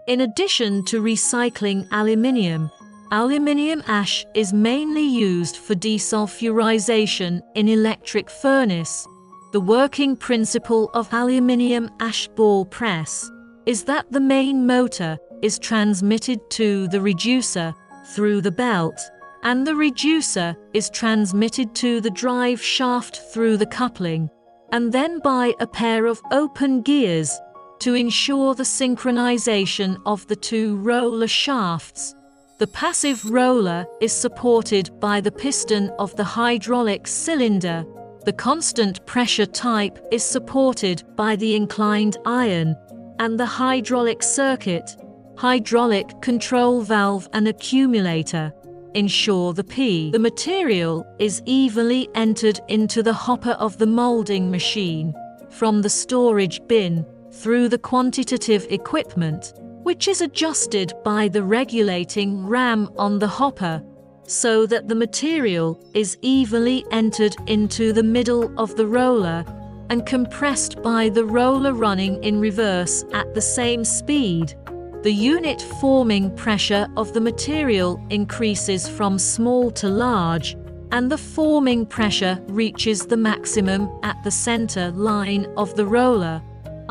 In addition to recycling aluminium, aluminium ash is mainly used for desulfurization in electric furnace. The working principle of aluminium ash ball press is that the main motor is transmitted to the reducer through the belt, and the reducer is transmitted to the drive shaft through the coupling, and then by a pair of open gears to ensure the synchronization of the two roller shafts. The passive roller is supported by the piston of the hydraulic cylinder. The constant pressure type is supported by the inclined iron, and the hydraulic circuit, hydraulic control valve and accumulator ensure the material is evenly entered into the hopper of the molding machine from the storage bin through the quantitative equipment, which is adjusted by the regulating ram on the hopper, so that the material is evenly entered into the middle of the roller and compressed by the roller running in reverse at the same speed. The unit forming pressure of the material increases from small to large, and the forming pressure reaches the maximum at the center line of the roller.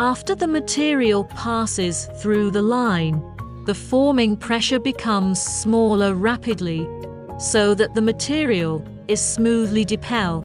After the material passes through the line, the forming pressure becomes smaller rapidly, so that the material is smoothly depel.